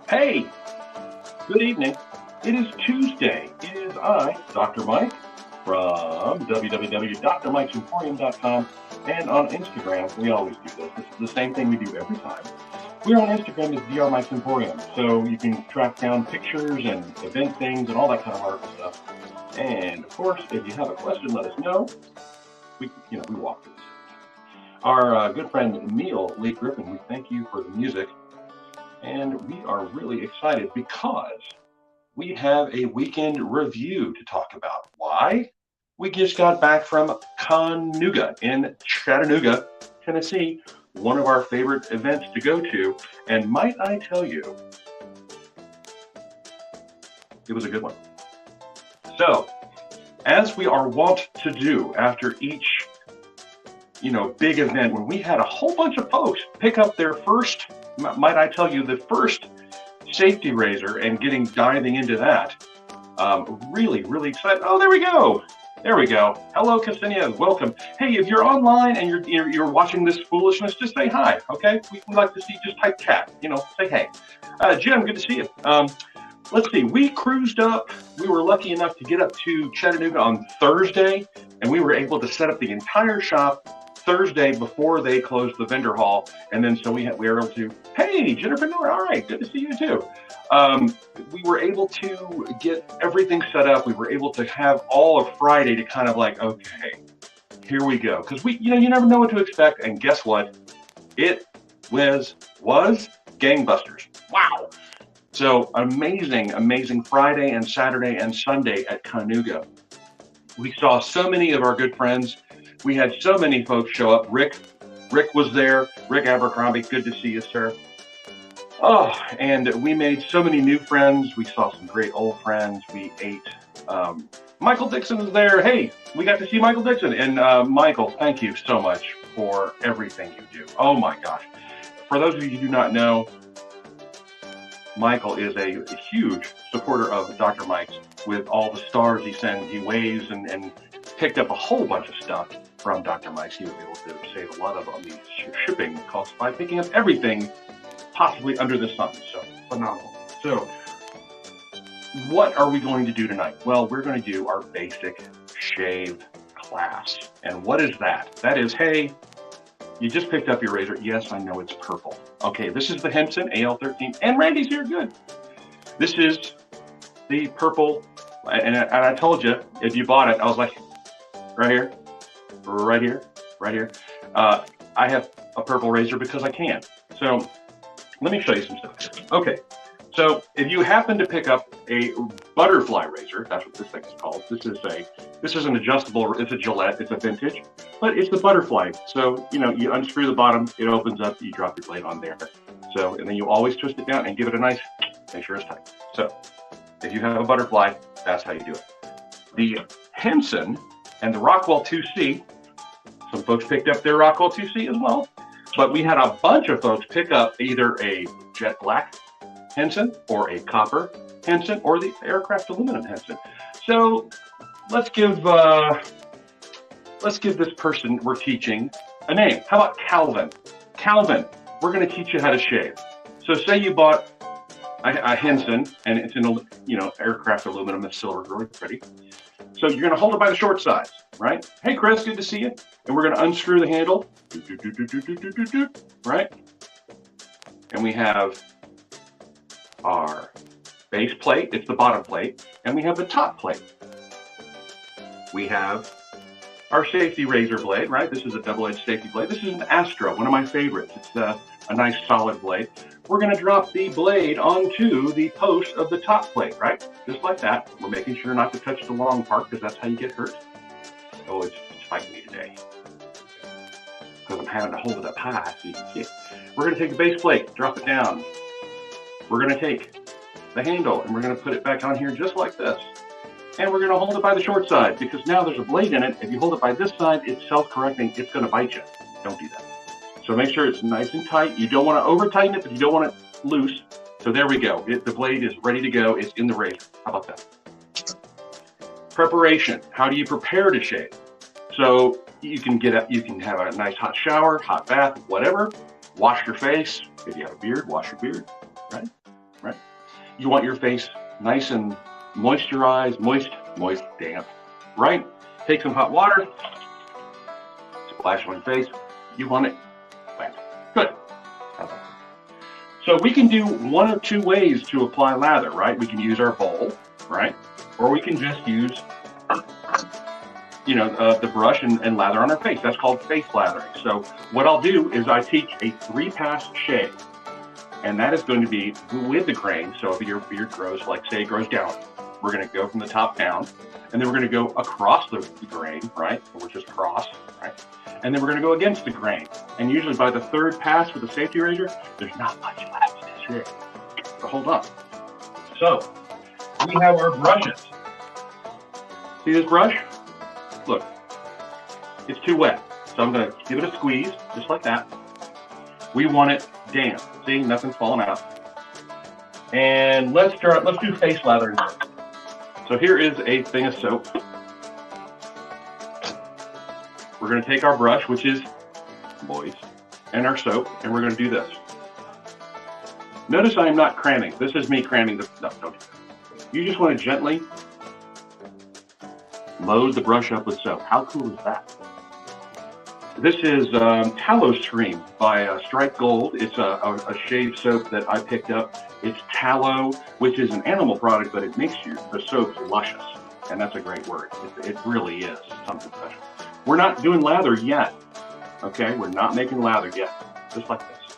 Hey, good evening. It is Tuesday. It is I, Dr. Mike, from www.drmikesemporium.com. And on Instagram, we always do this. This is the same thing we do every time. We're on Instagram as Dr. Mike's Emporium. So you can track down pictures and event things and all that kind of wonderful stuff. And of course, if you have a question, let us know. We walk through this. Our good friend Neil Lee Griffin, we thank you for the music. And we are really excited because we have a weekend review to talk about. Why? We just got back from Chattanooga in Chattanooga, Tennessee, one of our favorite events to go to. And might I tell you, it was a good one. So, as we are wont to do after each, big event, when we had a whole bunch of folks pick up their first, might I tell you, the first safety razor and diving into that. Really, really excited. Oh, there we go. There we go. Hello, Ksenia. Welcome. Hey, if you're online and you're watching this foolishness, just say hi, okay? We like to see, just type chat, say hey. Jim, good to see you. Let's see, we cruised up. We were lucky enough to get up to Chattanooga on Thursday, and we were able to set up the entire shop Thursday before they closed the vendor hall. And then so we were able to, hey, Jennifer Nora, all right, good to see you too. We were able to get everything set up. We were able to have all of Friday to kind of like, okay, here we go. Because you never know what to expect. And guess what? It was gangbusters. Wow. So amazing, amazing Friday and Saturday and Sunday at Chattanooga. We saw so many of our good friends. We had so many folks show up. Rick was there. Rick Abercrombie, good to see you, sir. Oh, and we made so many new friends. We saw some great old friends. We ate. Michael Dixon was there. Hey, we got to see Michael Dixon. And Michael, thank you so much for everything you do. Oh my gosh. For those of you who do not know, Michael is a huge supporter of Dr. Mike's with all the stars he sends. He waves and picked up a whole bunch of stuff from Dr. Mike's. He was able to save a lot of on the shipping costs by picking up everything possibly under the sun. So phenomenal. So what are we going to do tonight? Well, we're going to do our basic shave class. And what is that? That is, hey, you just picked up your razor. Yes, I know it's purple. Okay, this is the Henson AL13. And Randy's here, good. This is the purple. And I told you, if you bought it, I was like, right here, right here, right here. I have a purple razor because I can. So let me show you some stuff. Okay, so if you happen to pick up a butterfly razor, that's what this thing is called. This is an adjustable. It's a Gillette. It's a vintage, but it's the butterfly. So you unscrew the bottom, it opens up. You drop your blade on there. So and then you always twist it down and give it a nice. Make sure it's tight. So if you have a butterfly, that's how you do it. The Henson and the Rockwell 2C. Some folks picked up their Rockwell 2C as well, but we had a bunch of folks pick up either a jet black Henson or a copper Henson or the aircraft aluminum Henson. So let's give this person we're teaching a name. How about Calvin? Calvin, we're going to teach you how to shave. So say you bought a Henson and it's in aircraft aluminum and silver, really pretty. So you're going to hold it by the short sides, right? Hey, Chris, good to see you. And we're going to unscrew the handle, right? And we have our base plate. It's the bottom plate. And we have the top plate. We have our safety razor blade, right? This is a double-edged safety blade. This is an Astro, one of my favorites. It's a nice solid blade. We're going to drop the blade onto the post of the top plate, right? Just like that. We're making sure not to touch the long part because that's how you get hurt. Oh, it's fighting me today because I'm having to hold it up high so you can see it. We're going to take the base plate, drop it down. We're going to take the handle and we're going to put it back on here just like this. And we're going to hold it by the short side because now there's a blade in it. If you hold it by this side, it's self-correcting. It's going to bite you. Don't do that. So make sure it's nice and tight. You don't want to over-tighten it, but you don't want it loose. So there we go. The blade is ready to go. It's in the razor. How about that? Preparation. How do you prepare to shave? So you can have a nice hot shower, hot bath, whatever. Wash your face. If you have a beard, wash your beard, right? right? You want your face nice and moisturized, moist, damp, right? Take some hot water, splash on your face. You want it wet. Good. So we can do one of two ways to apply lather, right? We can use our bowl, right? Or we can just use, the brush and lather on our face. That's called face lathering. So what I'll do is I teach a 3-pass shave, and that is going to be with the grain. So if your beard grows, like say it grows down, we're going to go from the top down, and then we're going to go across the grain, right? Or just cross, right? And then we're going to go against the grain. And usually by the 3rd pass with the safety razor, there's not much left to shave. So hold on. So we have our brushes. See this brush? Look, it's too wet. So I'm going to give it a squeeze, just like that. We want it damp. See, nothing's falling out. And let's do face lathering. So here is a thing of soap. We're going to take our brush, which is moist, and our soap, and we're going to do this. Notice I am not cramming. This is me cramming the, no, don't do that. You just want to gently load the brush up with soap. How cool is that? This is Tallow Stream by Strike Gold. It's a shave soap that I picked up. It's tallow, which is an animal product, but it makes the soap luscious, and that's a great word. It really is something special. We're not doing lather yet, okay? We're not making lather yet, just like this.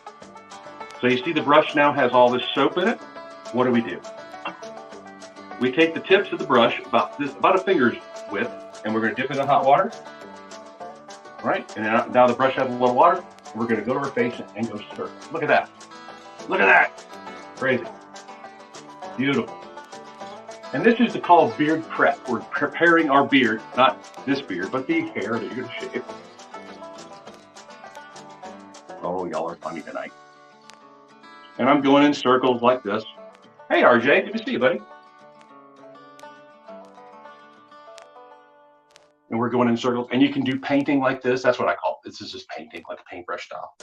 So you see the brush now has all this soap in it. What do? We take the tips of the brush, about a finger's width, and we're going to dip in the hot water, right? And now the brush has a little water. We're going to go to our face and go stir. Look at that. Look at that. Crazy. Beautiful. And this is called beard prep. We're preparing our beard, not this beard, but the hair that you're going to shave. Oh, y'all are funny tonight. And I'm going in circles like this. Hey, RJ, good to see you, buddy. And we're going in circles. And you can do painting like this. That's what I call it. This is just painting, like a paintbrush style.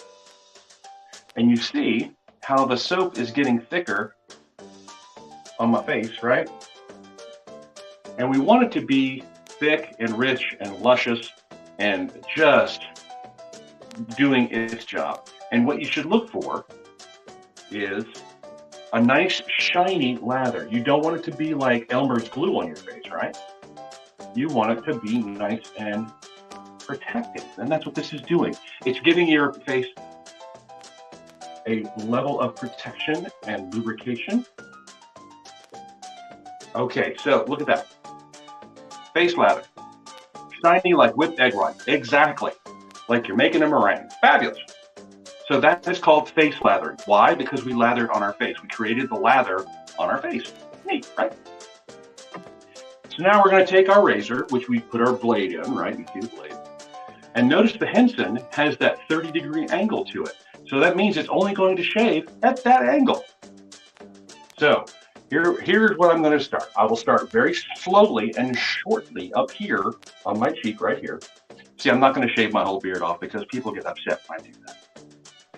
And you see how the soap is getting thicker on my face, right? And we want it to be thick and rich and luscious and just doing its job. And what you should look for is a nice shiny lather. You don't want it to be like Elmer's glue on your face, right? You want it to be nice and protected. And that's what this is doing. It's giving your face a level of protection and lubrication. Okay, so look at that. Face lather. Shiny like whipped egg white. Exactly. Like you're making a meringue. Fabulous. So that is called face lathering. Why? Because we lathered on our face. We created the lather on our face. Neat, right? So now we're going to take our razor, which we put our blade in, right? You see the blade. And notice the Henson has that 30-degree angle to it. So that means it's only going to shave at that angle. So here's what I'm going to start. I will start very slowly and shortly up here on my cheek right here. See, I'm not going to shave my whole beard off because people get upset when I do that.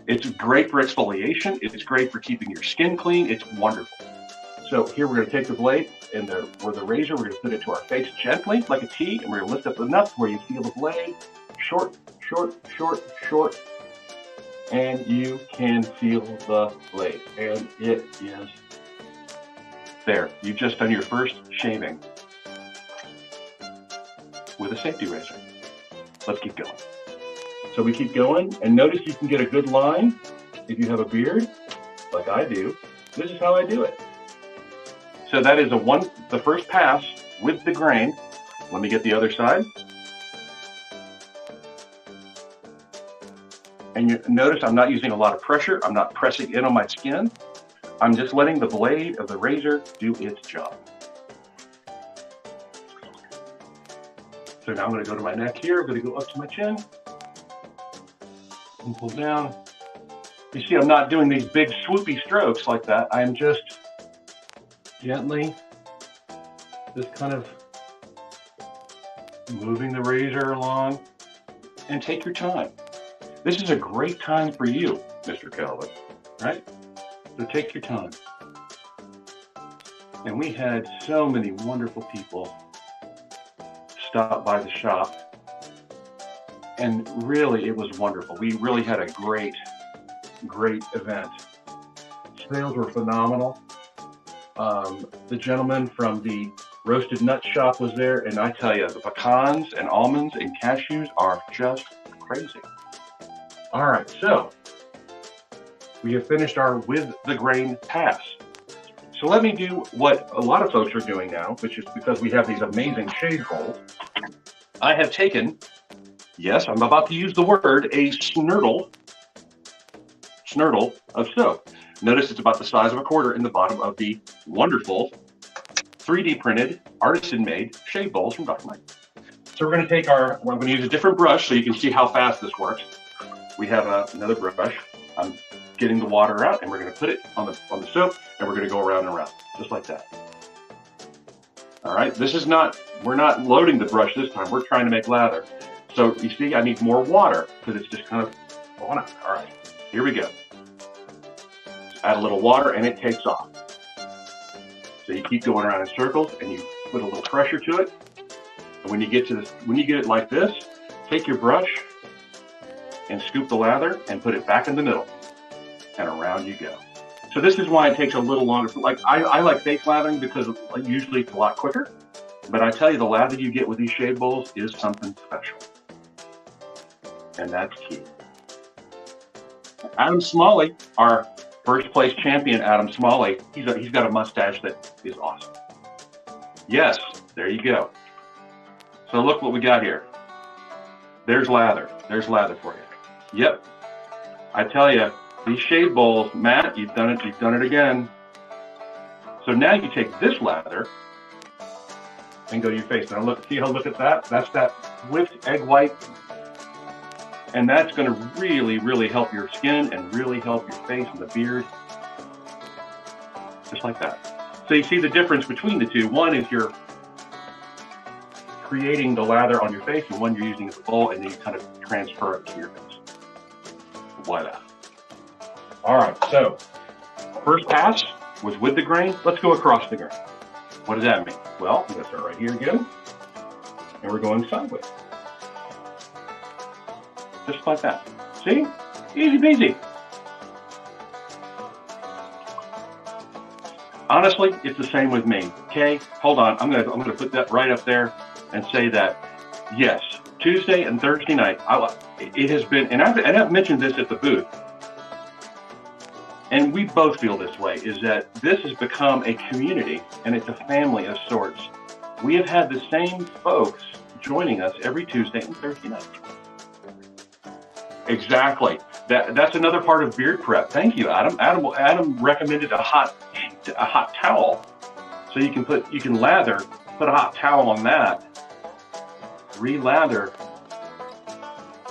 It's great for exfoliation. It's great for keeping your skin clean. It's wonderful. So here we're going to take the blade and with the razor, we're going to put it to our face gently like a T, and we're going to lift up enough where you feel the blade. Short, short, short, short. And you can feel the blade. And it is there. You've just done your first shaving with a safety razor. Let's keep going. So we keep going, and notice you can get a good line if you have a beard, like I do. This is how I do it. So that is the first pass with the grain. Let me get the other side. And you notice I'm not using a lot of pressure. I'm not pressing in on my skin. I'm just letting the blade of the razor do its job. So now I'm going to go to my neck here. I'm going to go up to my chin and pull down. You see, I'm not doing these big swoopy strokes like that. I'm just gently, just kind of moving the razor along. And take your time. This is a great time for you, Mr. Calvin, right? So take your time. And we had so many wonderful people stop by the shop. And really, it was wonderful. We really had a great event. Sales were phenomenal. The gentleman from the roasted nut shop was there, and I tell you, the pecans and almonds and cashews are just crazy. All right, so we have finished our with the grain pass. So let me do what a lot of folks are doing now, which is because we have these amazing shade bowls. I have taken, yes, I'm about to use the word, a snurtle of soap. Notice it's about the size of a quarter in the bottom of the wonderful 3D printed, artisan made shade bowls from Dr. Mike. So we're going to take I'm going to use a different brush so you can see how fast this works. We have another brush. I'm getting the water out, and we're going to put it on the soap, and we're going to go around and around, just like that. All right, we're not loading the brush this time. We're trying to make lather. So you see, I need more water because it's just kind of going out. All right, here we go. Just add a little water, and it takes off. So you keep going around in circles, and you put a little pressure to it. And when you get it like this, take your brush and scoop the lather and put it back in the middle, and around you go. So this is why it takes a little longer. Like I like face lathering because usually it's a lot quicker. But I tell you, the lather you get with these shade bowls is something special, and that's key. Adam Smalley, our first place champion, Adam Smalley, he's got a mustache that is awesome. Yes, there you go. So look what we got here. There's lather. There's lather for you. Yep. I tell you, these shade bowls, Matt, you've done it again. So now you take this lather and go to your face. Now look at that. That's that whipped egg white. And that's going to really, really help your skin and really help your face and the beard. Just like that. So you see the difference between the two. One is you're creating the lather on your face, and one you're using as a bowl, and then you kind of transfer it to your face. Voila. All right, so first pass was with the grain. Let's go across the grain. What does that mean? Well, I'm going to start right here again, and we're going sideways. Just like that. See? Easy peasy. Honestly, it's the same with me. Okay, hold on. I'm gonna put that right up there and say that yes, Tuesday and Thursday night. It has been, and I've mentioned this at the booth, and we both feel this way. Is that this has become a community and it's a family of sorts. We have had the same folks joining us every Tuesday and Thursday night. Exactly. That's another part of beard prep. Thank you, Adam. Adam recommended a hot towel, so you can lather, put a hot towel on that, re-lather.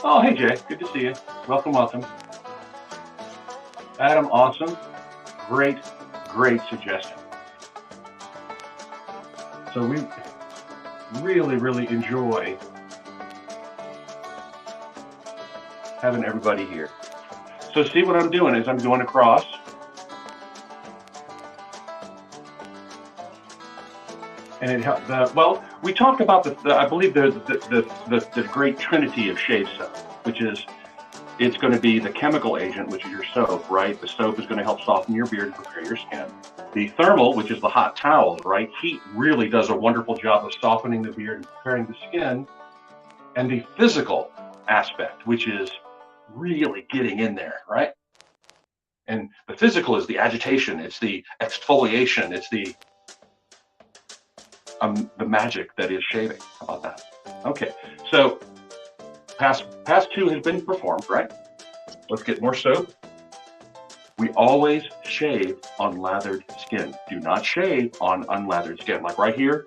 Oh, hey Jay, good to see you. Welcome. Adam, awesome. Great suggestion. So we really enjoy having everybody here. So see what I'm doing is I'm going across. And it helped. Well, we talked about I believe the great trinity of shave soap, which is it's going to be the chemical agent, which is your soap, right? The soap is going to help soften your beard and prepare your skin. The thermal, which is the hot towel, right? Heat really does a wonderful job of softening the beard and preparing the skin. And the physical aspect, which is really getting in there, right? And the physical is the agitation, it's the exfoliation, it's the magic that is shaving. How about that? Okay, so pass 2 has been performed, right? Let's get more soap. We always shave on lathered skin. Do not shave on unlathered skin. Like right here,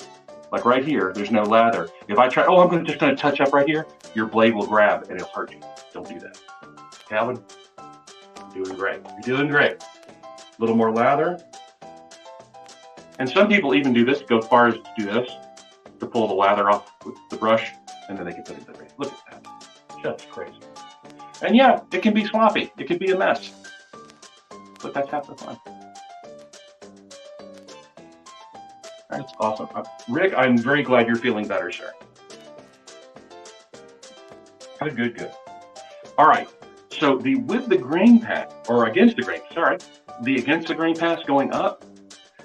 there's no lather. If I try, I'm just going to touch up right here, your blade will grab and it'll hurt you. Don't do that. Calvin, you're doing great. You're doing great. A little more lather. And some people even do this, go as far as to do this, to pull the lather off with the brush, and then they can put it in the face. Look at that. Just crazy. And yeah, it can be sloppy. It can be a mess. But that's half the fun. That's awesome. Rick, I'm very glad you're feeling better, sir. Good, good, good. All right. So the with the grain pass, or against the grain, sorry, the against the grain pass going up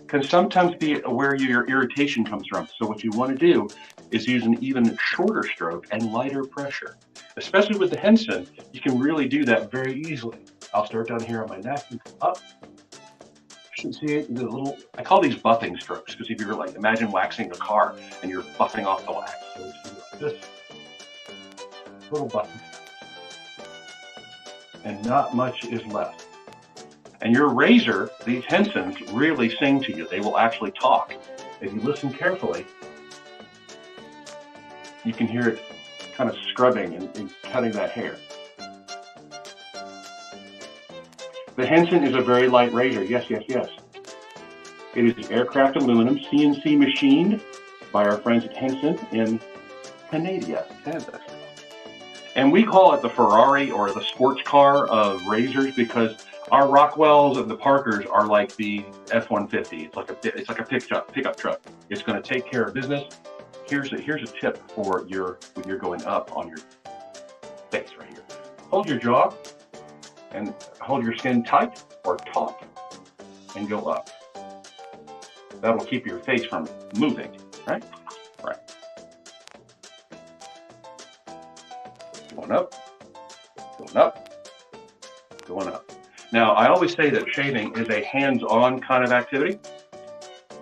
can sometimes be where your irritation comes from. So what you want to do is use an even shorter stroke and lighter pressure. Especially with the Henson, you can really do that very easily. I'll start down here on my neck and come up. You should see it, the little, I call these buffing strokes because if you're like, imagine waxing a car and you're buffing off the wax. So it's like this little buffing, and not much is left. And your razor, these Hensons really sing to you. They will actually talk. If you listen carefully, you can hear it kind of scrubbing and cutting that hair. The Henson is a very light razor. Yes, yes, yes. It is aircraft aluminum, CNC machined by our friends at Henson in Canada. And we call it the Ferrari or the sports car of razors because our Rockwells and the Parkers are like the F-150. It's like a pickup truck. It's going to take care of business. Here's a tip for when you're going up on your face right here. Hold your jaw and hold your skin tight or taut and go up. That'll keep your face from moving, right? Right. Going up, going up, going up. Now, I always say that shaving is a hands-on kind of activity.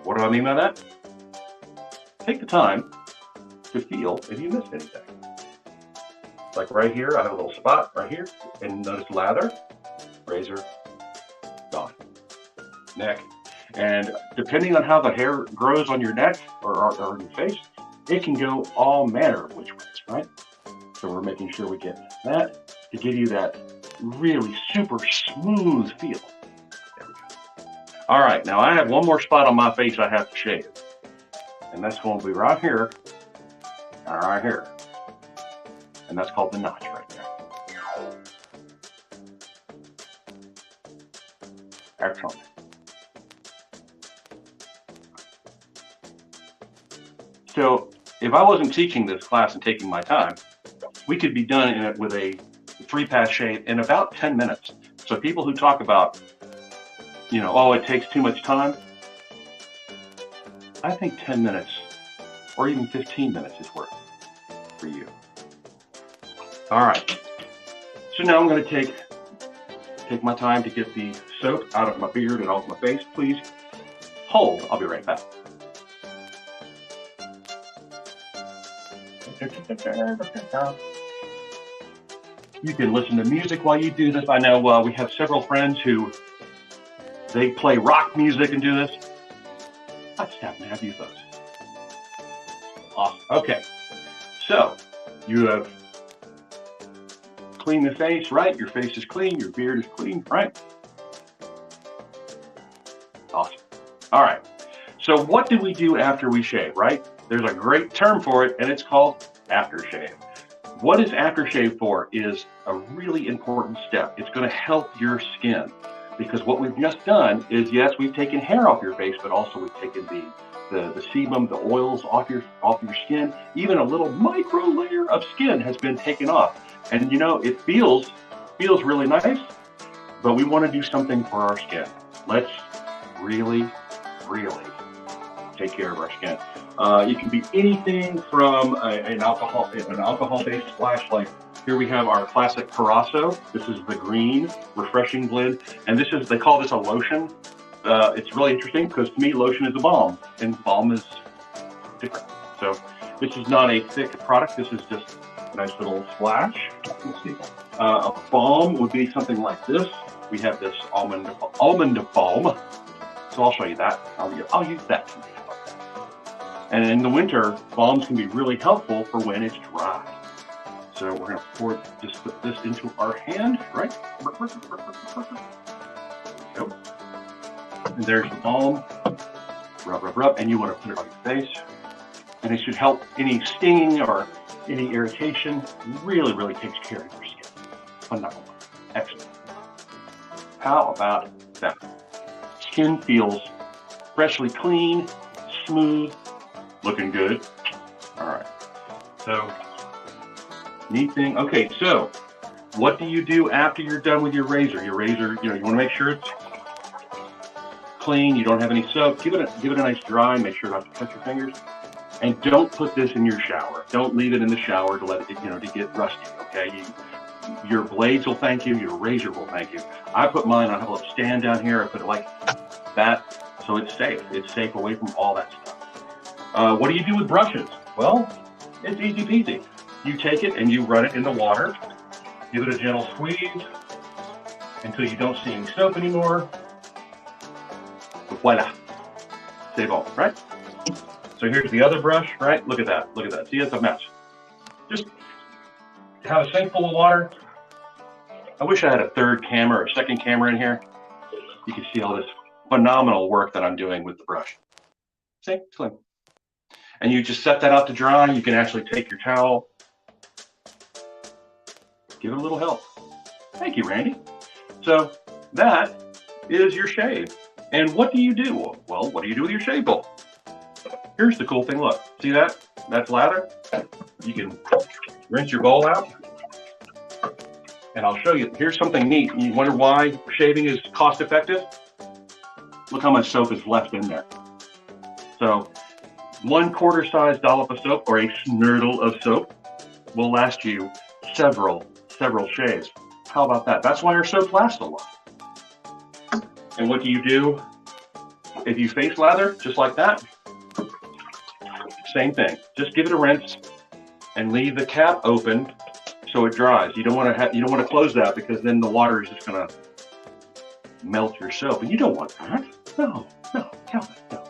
What do I mean by that? Take the time to feel if you missed anything. Like right here, I have a little spot right here, and notice lather, razor, gone. Neck. And depending on how the hair grows on your neck or on your face, it can go all manner of which ways, right? So we're making sure we get that to give you that really super smooth feel. There we go. All right, now I have one more spot on my face I have to shave. And that's going to be right here and right here. And that's called the notch right there. Excellent. So if I wasn't teaching this class and taking my time, we could be done in it with a 3-pass shave in about 10 minutes. So people who talk about, oh, it takes too much time, I think 10 minutes or even 15 minutes is worth it for you. All right. So now I'm going to take my time to get the soap out of my beard and off my face. Please hold. I'll be right back. You can listen to music while you do this. I know we have several friends who they play rock music and do this. I just happen to have you folks. Awesome. Okay. So you have cleaned the face, right? Your face is clean. Your beard is clean, right? Awesome. All right. So what do we do after we shave, right? There's a great term for it, and it's called aftershave. What is aftershave for is a really important step. It's going to help your skin because what we've just done is, yes, we've taken hair off your face, but also we've taken the sebum, the oils off your skin. Even a little micro layer of skin has been taken off. And it feels really nice, but we want to do something for our skin. Let's really, really take care of our skin. It can be anything from an alcohol-based splash. Like here we have our classic Carasso. This is the green refreshing blend, and they call this a lotion. It's really interesting because to me, lotion is a balm, and balm is different. So this is not a thick product. This is just a nice little splash. Let's see. A balm would be something like this. We have this almond balm. So I'll show you that. I'll use that. And in the winter, balms can be really helpful for when it's dry. So we're going to just put this into our hand, right? There we go. And there's the balm. Rub, rub, rub. And you want to put it on your face. And it should help any stinging or any irritation. Really, really takes care of your skin. Phenomenal. Excellent. How about that? Skin feels freshly clean, smooth, looking good. All right. So, neat thing. Okay, so what do you do after you're done with your razor? Your razor, you want to make sure it's clean. You don't have any soap. Give it a nice dry. Make sure not to cut your fingers. And don't put this in your shower. Don't leave it in the shower to let it, to get rusty. Okay. Your blades will thank you. Your razor will thank you. I put mine on a little stand down here. I put it like that, so it's safe. It's safe away from all that stuff. What do you do with brushes? Well, it's easy peasy. You take it and you run it in the water. Give it a gentle squeeze until you don't see any soap anymore. Voila. Save all, right? So here's the other brush, right? Look at that. Look at that. See, it's a mess. Just have a sink full of water. I wish I had a third camera or second camera in here. You can see all this phenomenal work that I'm doing with the brush. See, it's clean. And you just set that out to dry. You can actually take your towel, give it a little help. Thank you, Randy. So that is your shave. And what do you do? Well, what do you do with your shave bowl? Here's the cool thing. Look, see that? That's lather. You can rinse your bowl out. And I'll show you. Here's something neat. You wonder why shaving is cost effective? Look how much soap is left in there. So 1/4 size dollop of soap or a snurdle of soap will last you several shaves. How about that? That's why our soap lasts a lot. And what do you do if you face lather just like that? Same thing. Just give it a rinse and leave the cap open so it dries. You don't want to close that because then the water is just going to melt your soap, and you don't want that. No, Calvin, no.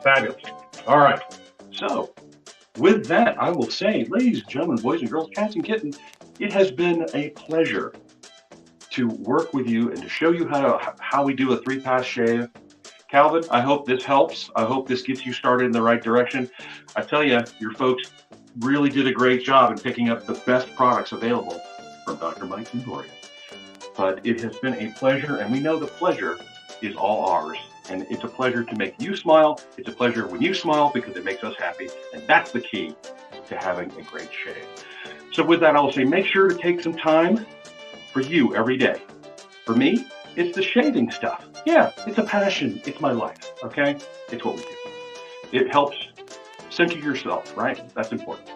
Fabulous. All right. So with that, I will say, ladies and gentlemen, boys and girls, cats and kittens, it has been a pleasure to work with you and to show you how we do a 3-pass shave. Calvin, I hope this helps. I hope this gets you started in the right direction. I tell you, your folks really did a great job in picking up the best products available from Dr. Mike and Gloria. But it has been a pleasure, and we know the pleasure is all ours. And it's a pleasure to make you smile. It's a pleasure when you smile because it makes us happy. And that's the key to having a great shave. So with that, I'll say make sure to take some time for you every day. For me, it's the shaving stuff. Yeah, it's a passion. It's my life, okay? It's what we do. It helps center yourself, right? That's important.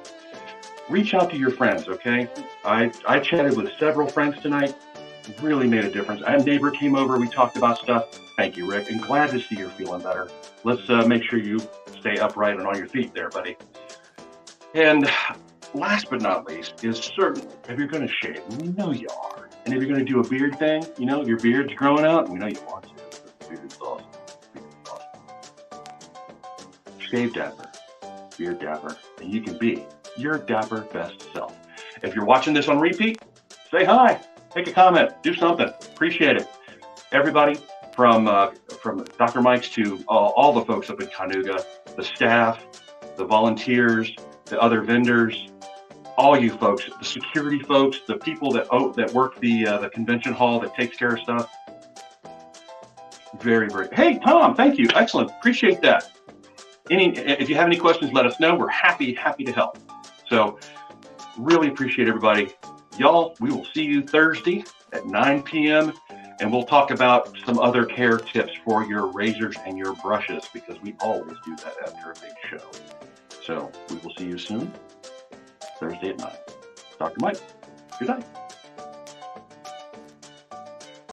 Reach out to your friends, okay? I chatted with several friends tonight. Really made a difference. A neighbor came over. We talked about stuff. Thank you, Rick. And glad to see you're feeling better. Let's make sure you stay upright and on your feet there, buddy. And last but not least is certainly, if you're going to shave, we know you are. And if you're going to do a beard thing, your beard's growing out, we know you want to. Beard's awesome. Beard's awesome. Shave dapper, beard dapper, and you can be your dapper best self. If you're watching this on repeat, say hi, make a comment, do something. Appreciate it. Everybody from Dr. Mike's to all the folks up in Chattanooga, the staff, the volunteers, the other vendors, all you folks, the security folks, the people that work the convention hall that takes care of stuff. Very, very. Hey, Tom, thank you. Excellent. Appreciate that. If you have any questions, let us know. We're happy to help. So really appreciate everybody. Y'all, we will see you Thursday at 9 p.m. and we'll talk about some other care tips for your razors and your brushes because we always do that after a big show. So we will see you soon, Thursday at 9. Dr. Mike, good night.